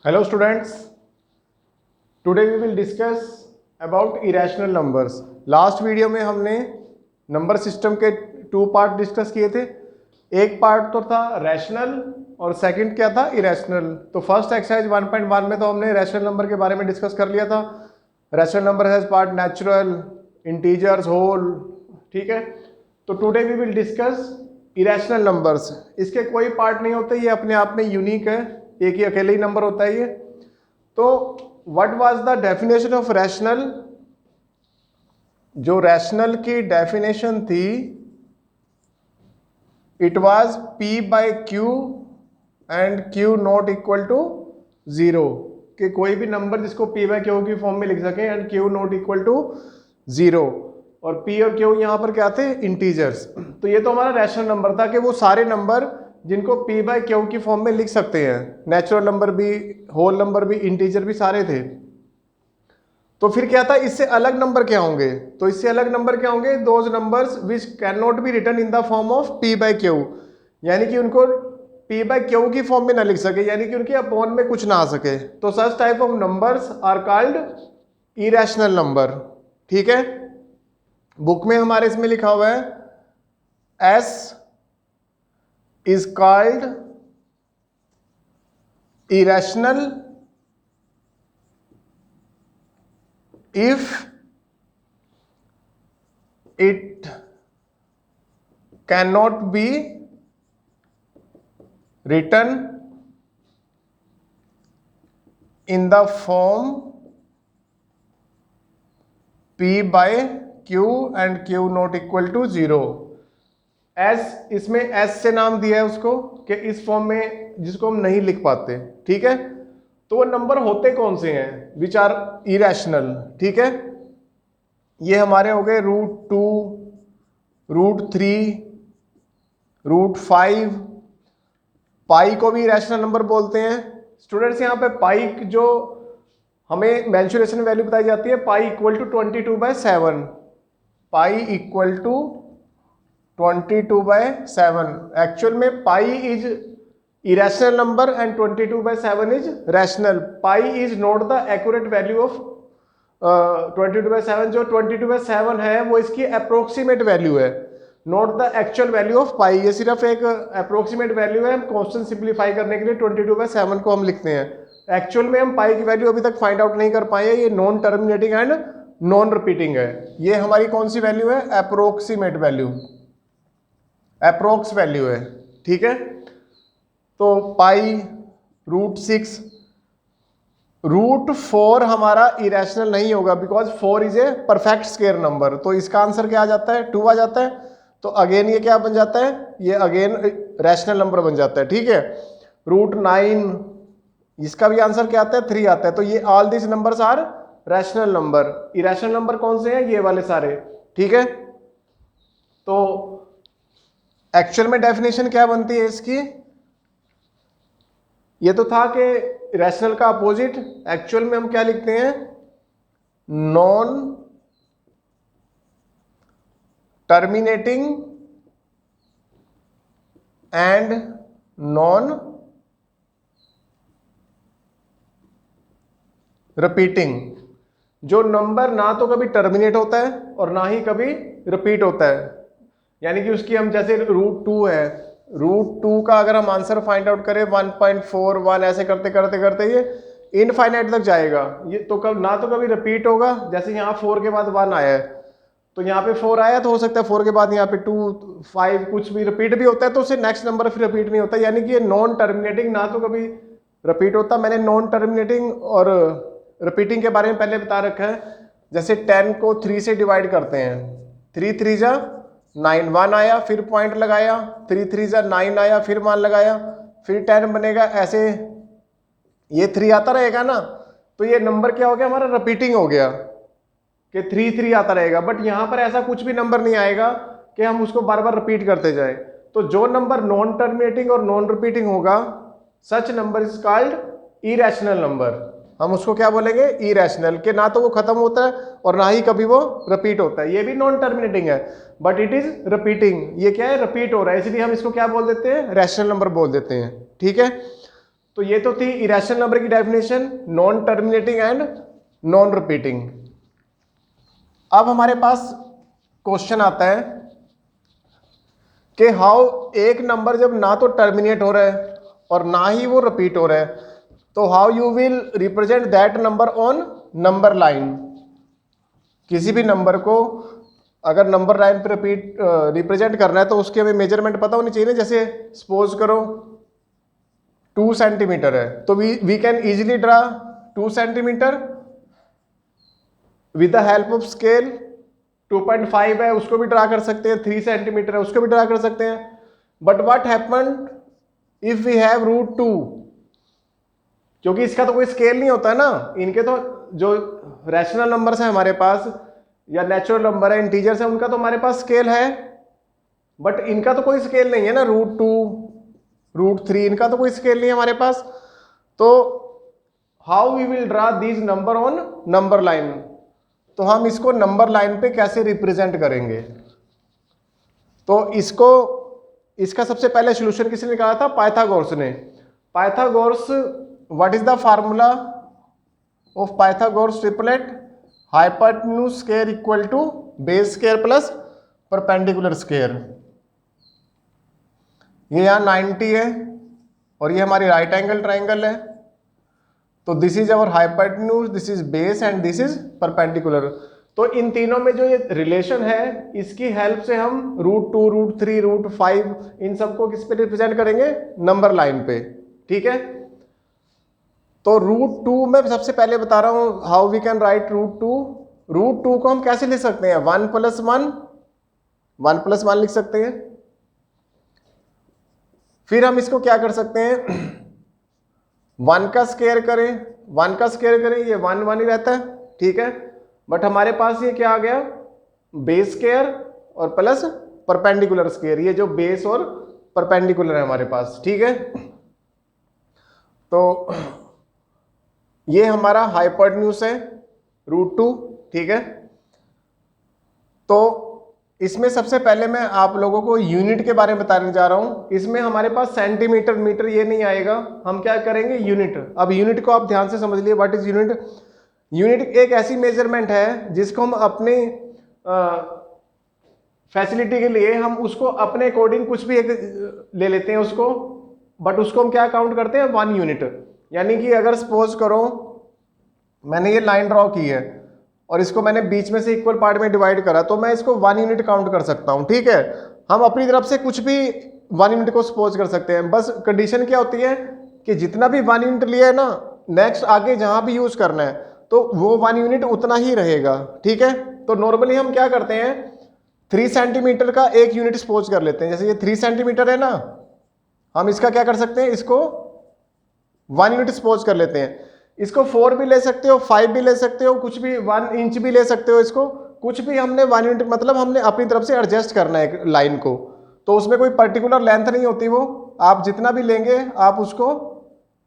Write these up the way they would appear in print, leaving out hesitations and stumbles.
Hello students, today we will discuss about irrational numbers. Last video में हमने number system के two part discuss किए थे। एक पार्ट तो था रैशनल और सेकंड क्या था इरेशनल। तो फर्स्ट एक्सरसाइज 1.1 में तो हमने रैशनल नंबर के बारे में डिस्कस कर लिया था। Rational number has part natural, integers, whole, ठीक है। तो today we will discuss irrational numbers. इसके कोई पार्ट नहीं होते, ये अपने आप में यूनिक है, एक ही अकेले ही नंबर होता है ये। तो what was the definition of rational? जो रैशनल की डेफिनेशन थी, it was p by q and q not equal to 0, कि कोई भी नंबर जिसको p बाय क्यू की फॉर्म में लिख सके and q not equal to 0, और p और q यहाँ पर क्या थे? इंटीजर्स। तो ये तो हमारा रैशनल नंबर था कि वो सारे नंबर जिनको p बाय क्यू की फॉर्म में लिख सकते हैं, नेचुरल नंबर भी, होल नंबर भी, इंटीजर भी, सारे थे। तो फिर क्या था, इससे अलग नंबर क्या होंगे? तो इससे अलग नंबर क्या होंगे? Those numbers which can not be written in the form of p by q, यानी कि उनको p बाय क्यू की फॉर्म में ना लिख सके, यानी कि उनके अपॉन में कुछ ना आ सके। तो such type of numbers are called irrational number, ठीक है। बुक में हमारे इसमें लिखा हुआ है s is called irrational if it cannot be written in the form p by q and q not equal to 0। S, इसमें S से नाम दिया है उसको कि इस फॉर्म में जिसको हम नहीं लिख पाते, ठीक है। तो वो नंबर होते कौन से हैं? विच आर इरेशनल, ठीक है। ये हमारे हो गए √2, √3, √5। पाई को भी इरेशनल नंबर बोलते हैं। स्टूडेंट्स यहाँ पे पाई जो हमें मेंसुरेशन वैल्यू बताई जाती है, pi equal to 22/7, pi equal to 22/7। Actual में pi is irrational number and 22/7 is rational. Pi is not the accurate value of 22/7। जो 22/7 है वो इसकी अप्रोक्सीमेट वैल्यू है, not the actual value of pi. ये सिर्फ एक अप्रोक्सीमेट वैल्यू है। क्वेश्चन सिंप्लीफाई करने के लिए 22/7 को हम लिखते हैं। एक्चुअल में हम पाई की वैल्यू अभी तक फाइंड आउट नहीं कर पाए। ये non terminating and non repeating है। ये हमारी कौन सी वैल्यू है? अप्रोक्सीमेट वैल्यू, अप्रोक्स वैल्यू है, ठीक है। तो पाई, √6, √4 हमारा इरेशनल नहीं होगा because 4 is a perfect square number. तो इसका आंसर क्या आ जाता है? 2 आ जाता है। तो अगेन ये क्या बन जाता है? ये अगेन रैशनल नंबर बन जाता है, ठीक है। √9, इसका भी आंसर क्या आता है? 3 आता है। तो ये all this numbers are rational number. Irrational number कौन से हैं? ये वाले सारे, ठीक है। तो एक्चुअल में डेफिनेशन क्या बनती है इसकी? ये तो था कि रैशनल का अपोजिट। एक्चुअल में हम क्या लिखते हैं? Non terminating and non repeating. जो नंबर ना तो कभी टर्मिनेट होता है और ना ही कभी रिपीट होता है, यानी कि उसकी हम जैसे √2 है, √2 का अगर हम आंसर फाइंड आउट करें 1.41, ऐसे करते करते करते ये इनफाइनाइट तक जाएगा। ये तो कब ना तो कभी रिपीट होगा, जैसे यहाँ 4 के बाद 1 आया है, तो यहाँ पे 4 आया तो हो सकता है 4 के बाद यहाँ पे 2, 5 कुछ भी रिपीट भी होता है, तो उससे नेक्स्ट नंबर फिर रिपीट नहीं होता। यानी कि ये नॉन टर्मिनेटिंग, ना तो कभी रिपीट होता। मैंने नॉन टर्मिनेटिंग और रिपीटिंग के बारे में पहले बता रखा है। जैसे 10 को 3 से डिवाइड करते हैं, 3 3 जा 9, 1 आया फिर पॉइंट लगाया, 3 3 जा 9 आया फिर मान लगाया, फिर 10 बनेगा, ऐसे ये 3 आता रहेगा ना। तो ये नंबर क्या हो गया हमारा? रिपीटिंग हो गया कि 3 3 आता रहेगा। बट यहाँ पर ऐसा कुछ भी नंबर नहीं आएगा कि हम उसको बार बार रिपीट करते जाए। तो जो नंबर नॉन टर्मिनेटिंग और नॉन रिपीटिंग होगा, सच number is called irrational number. हम उसको क्या बोलेंगे? इरेशनल, के ना तो वो खत्म होता है और ना ही कभी वो रिपीट होता है। ये भी नॉन टर्मिनेटिंग है बट इट इज रिपीटिंग। ये क्या है? रिपीट हो रहा है, इसलिए हम इसको क्या बोल देते हैं? रैशनल नंबर बोल देते हैं, ठीक है। तो ये तो थी इरेशनल नंबर की definition, non terminating and non repeating. अब हमारे पास क्वेश्चन आता है कि हाउ एक नंबर जब ना तो टर्मिनेट हो रहा है और ना ही वो रिपीट हो रहा है, तो how you will represent that number on number line. किसी भी नंबर को अगर नंबर लाइन पे रिप्रेजेंट करना है तो उसके हमें मेजरमेंट पता होनी चाहिए ना। जैसे सपोज करो 2 सेंटीमीटर है, तो we can easily draw 2 centimetre with the help of scale. 2.5 है उसको भी ड्रा कर सकते हैं, 3 सेंटीमीटर है उसको भी ड्रा कर सकते हैं। But what happened if we have √2, क्योंकि इसका तो कोई स्केल नहीं होता है ना। इनके तो जो रैशनल नंबर्स है हमारे पास या नेचुरल नंबर है, इंटीजर्स है, उनका तो हमारे पास स्केल है, बट इनका तो कोई स्केल नहीं है ना। √2, √3 इनका तो कोई स्केल नहीं है हमारे पास। तो how we will draw these number on number line, तो हम इसको नंबर लाइन पे कैसे रिप्रेजेंट करेंगे। तो इसका सबसे पहले सोल्यूशन किसने निकाला था? पाइथागोरस ने। Pythagoras, what is the formula of Pythagoras triplet? Hypotenuse square equal to base square plus perpendicular square. ये यहाँ 90 है और ये हमारी राइट एंगल ट्राइंगल है, तो this is our hypotenuse, this is base and this is perpendicular. तो इन तीनों में जो ये रिलेशन है, इसकी हेल्प से हम √2, √3, √5 इन सबको किस पे रिप्रेजेंट करेंगे? नंबर लाइन पे। ठीक है, तो √2 में सबसे पहले बता रहा हूं हाउ वी कैन राइट √2। √2 को हम कैसे लिख सकते हैं? 1 + 1 लिख सकते हैं। फिर हम इसको क्या कर सकते हैं? 1 का स्क्वायर करें, 1 का स्क्वायर करें, ये 1 ही रहता है। ठीक है, बट हमारे पास ये क्या आ गया? बेस स्क्वायर और प्लस परपेंडिकुलर स्क्वायर। ये जो बेस और परपेंडिकुलर है हमारे पास। ठीक है, तो ये हमारा हाइपोटेन्यूज है √2। ठीक है, तो इसमें सबसे पहले मैं आप लोगों को यूनिट के बारे में बताने जा रहा हूं। इसमें हमारे पास सेंटीमीटर, मीटर ये नहीं आएगा, हम क्या करेंगे? यूनिट। अब यूनिट को आप ध्यान से समझ लिए, व्हाट इज यूनिट? यूनिट एक ऐसी मेजरमेंट है जिसको हम अपने फैसिलिटी के लिए हम उसको अपने अकॉर्डिंग कुछ भी एक ले लेते हैं उसको, बट उसको हम क्या काउंट करते हैं? 1 यूनिट। यानी कि अगर सपोज करो मैंने ये लाइन ड्रॉ की है और इसको मैंने बीच में से इक्वल पार्ट में डिवाइड करा, तो मैं इसको 1 यूनिट काउंट कर सकता हूं। ठीक है, हम अपनी तरफ से कुछ भी 1 यूनिट को सपोज कर सकते हैं। बस कंडीशन क्या होती है कि जितना भी 1 यूनिट लिया है ना, नेक्स्ट आगे जहां भी यूज करना है तो वो 1 यूनिट उतना ही रहेगा। ठीक है, तो नॉर्मली हम क्या करते हैं? 3 सेंटीमीटर का 1 यूनिट सपोज कर लेते हैं। जैसे ये 3 सेंटीमीटर है ना, हम इसका क्या कर सकते हैं? इसको 1 यूनिट सपोज कर लेते हैं। इसको 4 भी ले सकते हो, 5 भी ले सकते हो, कुछ भी 1 इंच भी ले सकते हो। इसको कुछ भी हमने 1 यूनिट, मतलब हमने अपनी तरफ से एडजस्ट करना है लाइन को, तो उसमें कोई पर्टिकुलर लेंथ नहीं होती, वो आप जितना भी लेंगे आप उसको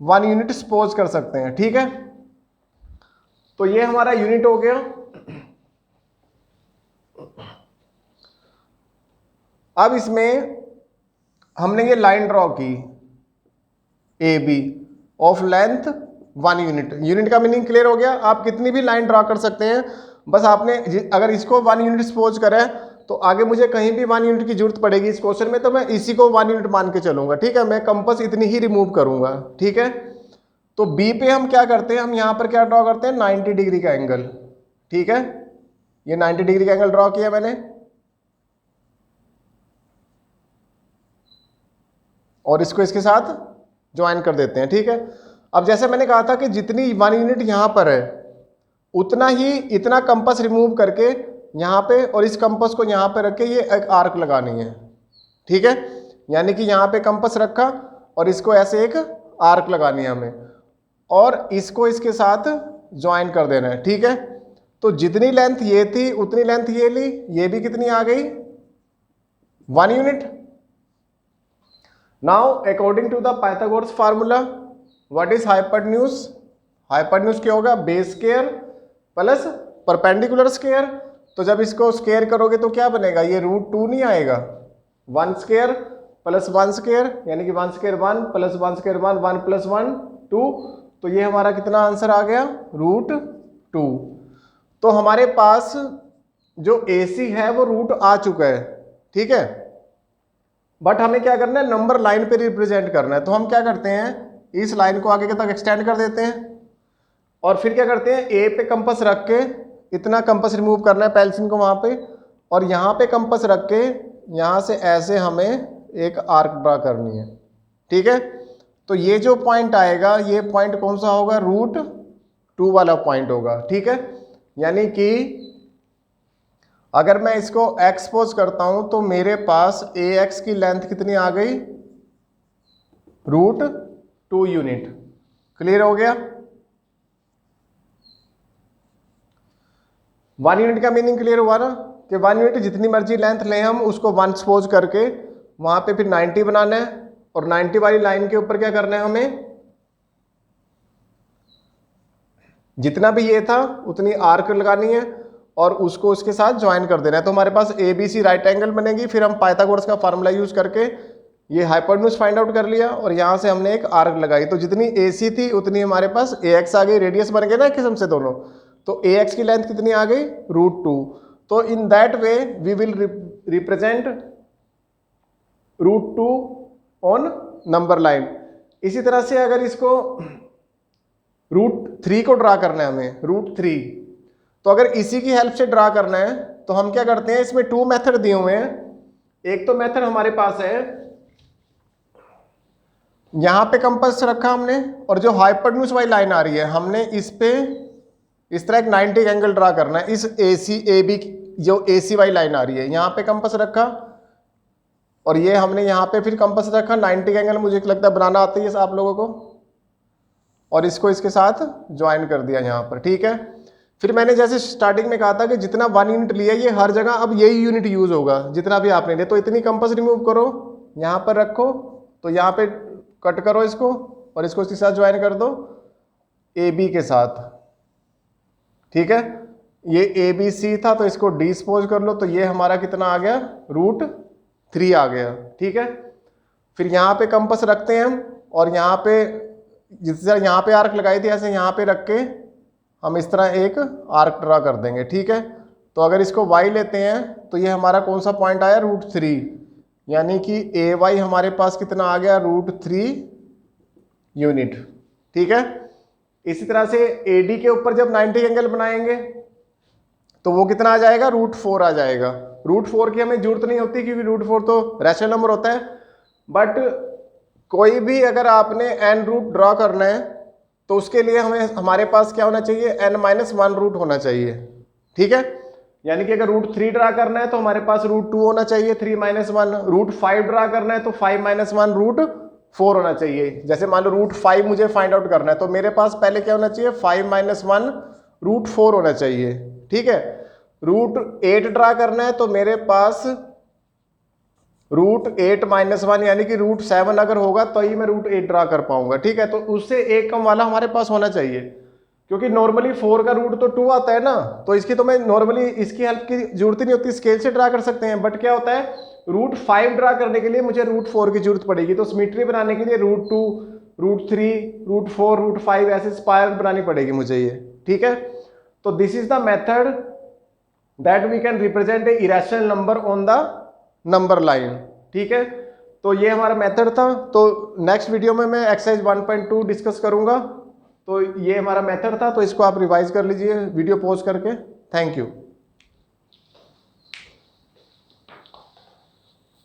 1 यूनिट सपोज कर सकते हैं। ठीक है, तो ये हमारा यूनिट हो गया। अब इसमें हमने ये लाइन ड्रॉ की AB of length 1 unit. Unit का मीनिंग क्लियर हो गया? आप कितनी भी लाइन ड्रॉ कर सकते हैं, बस आपने अगर इसको 1 यूनिट सपोज करें तो आगे मुझे कहीं भी 1 यूनिट की जरूरत पड़ेगी इस क्वेश्चन में, तो मैं इसी को 1 यूनिट मान के चलूंगा। ठीक है, मैं कंपास इतनी ही रिमूव करूंगा। ठीक है, तो B पे हम क्या करते हैं? हम यहां पर क्या ड्रॉ करते हैं? 90 डिग्री का एंगल। ठीक है, ये 90 डिग्री का एंगल ड्रॉ किया मैंने, और इसको इसके साथ ज्वाइन कर देते हैं। ठीक है, अब जैसे मैंने कहा था कि जितनी 1 यूनिट यहां पर है उतना ही इतना कंपास रिमूव करके यहां पे और इस कंपास को यहां पे रख के ये एक आर्क लगानी है। ठीक है, यानी कि यहां पे कंपास रखा और इसको ऐसे एक आर्क लगानी है हमें, और इसको इसके साथ ज्वाइन कर देना है। ठीक है, तो जितनी लेंथ ये थी उतनी लेंथ ये ली, ये भी कितनी आ गई? 1 unit. Now according to the Pythagoras formula, what is hypotenuse? Hypotenuse क्या होगा? Base square plus perpendicular square. तो जब इसको स्क्वायर करोगे तो क्या बनेगा? ये √2 नहीं आएगा, 1 स्क्वायर प्लस 1 स्क्वायर यानी कि 1 स्क्वायर 1 प्लस 1 स्क्वायर 1 1 प्लस 1 2, तो ये हमारा कितना आंसर आ गया √2। तो हमारे पास जो AC है वो रूट आ चुका है, ठीक है। बट हमें क्या करना है, नंबर लाइन पे रिप्रेजेंट करना है। तो हम क्या करते हैं, इस लाइन को आगे के तक एक्सटेंड कर देते हैं और फिर क्या करते हैं, A पे कंपास रख के इतना कंपास रिमूव करना है पेंसिल को वहां पे, और यहाँ पे कंपास रख के यहाँ से ऐसे हमें एक आर्क ड्रा करनी है, ठीक है। तो ये जो पॉइंट आएगा ये पॉइंट कौन सा होगा, √2 वाला पॉइंट होगा, ठीक है। यानी कि अगर मैं इसको एक्सपोज करता हूं तो मेरे पास AX की लेंथ कितनी आ गई, √2 यूनिट। क्लियर हो गया। 1 यूनिट का मीनिंग क्लियर हुआ ना, कि 1 यूनिट जितनी मर्जी लेंथ लें हम उसको 1 सपोज करके वहां पे फिर 90 बनाना है, और 90 वाली लाइन के ऊपर क्या करना है, हमें जितना भी ये था उतनी आर्क लगानी है और उसको उसके साथ ज्वाइन कर देना है। तो हमारे पास ABC राइट एंगल बनेगी। फिर हम पाइथागोरस का फार्मूला यूज करके ये हाइपोटेन्यूज फाइंड आउट कर लिया और यहाँ से हमने एक आर्क लगाई। तो जितनी AC थी उतनी हमारे पास AX आ गई, रेडियस बन गए ना किस्म से दोनों। तो AX की लेंथ कितनी आ गई, √2। तो in that way we will represent √2 on number line. इसी तरह से अगर इसको √3 को ड्रा करना है हमें, √3, तो अगर इसी की हेल्प से ड्रा करना है तो हम क्या करते हैं, इसमें 2 मेथड दिए हुए हैं। एक तो मेथड हमारे पास है, यहां पे कंपास रखा हमने और जो हाइपोटेन्यूज वाली लाइन आ रही है हमने इस पे इस तरह एक 90 एंगल ड्रा करना है। इस AB जो AC वाली लाइन आ रही है यहाँ पे कंपास रखा और ये हमने यहाँ पे फिर कंपास रखा। 90 एंगल मुझे लगता है बनाना आता है आप लोगों को, और इसको इसके साथ ज्वाइन कर दिया यहाँ पर, ठीक है। फिर मैंने जैसे स्टार्टिंग में कहा था कि जितना 1 यूनिट लिया ये हर जगह अब यही यूनिट यूज होगा जितना भी आपने लिया। तो इतनी कंपास रिमूव करो, यहाँ पर रखो, तो यहाँ पे कट करो इसको और इसको इसके साथ ज्वाइन कर दो AB के साथ, ठीक है। ये ABC था तो इसको D सपोज कर लो, तो ये हमारा कितना आ गया, √3 आ गया, ठीक है। फिर यहाँ पे कंपास रखते हैं हम और यहाँ पे जिस तरह यहाँ पे आर्क लगाई थी ऐसे यहाँ पे रख के हम इस तरह एक आर्क ड्रा कर देंगे, ठीक है। तो अगर इसको y लेते हैं तो ये हमारा कौन सा पॉइंट आया, √3, यानी कि AY हमारे पास कितना आ गया, √3 यूनिट, ठीक है। इसी तरह से AD के ऊपर जब 90 एंगल बनाएंगे तो वो कितना आ जाएगा, √4 आ जाएगा। √4 की हमें जरूरत नहीं होती क्योंकि √4 तो रैशनल नंबर होता है। बट कोई भी अगर आपने n रूट ड्रॉ करना है तो उसके लिए हमारे पास क्या होना चाहिए, n-1 रूट होना चाहिए, ठीक है। यानी कि अगर √3 ड्रा करना है तो हमारे पास √2 होना चाहिए, 3-1। √5 ड्रा करना है तो 5-1 √4 होना चाहिए। जैसे मान लो √5 मुझे फाइंड आउट करना है तो मेरे पास पहले क्या होना चाहिए, 5-1 √4 होना चाहिए, ठीक है। √8 ड्रा करना है तो मेरे पास √8-1 यानी कि √7 अगर होगा तो ही मैं √8 ड्रा कर पाऊंगा, ठीक है। तो उससे एक कम वाला हमारे पास होना चाहिए, क्योंकि नॉर्मली 4 का रूट तो 2 आता है ना, तो इसकी तो मैं नॉर्मली इसकी हेल्प की जरूरत ही नहीं होती, स्केल से ड्रा कर सकते हैं। बट क्या होता है, √5 ड्रा करने के लिए मुझे √4 की जरूरत पड़ेगी। तो सिमेट्री बनाने के लिए √2, √3, √4, √5 ऐसे स्पाइरल बनानी पड़ेगी मुझे ये, ठीक है। तो this is the method that we can represent a irrational number on the number line, ठीक है। तो ये हमारा मेथड था। तो नेक्स्ट वीडियो में मैं एक्सरसाइज 1.2 डिस्कस करूंगा। तो ये हमारा मेथड था, तो इसको आप रिवाइज कर लीजिए वीडियो पॉज करके। Thank you.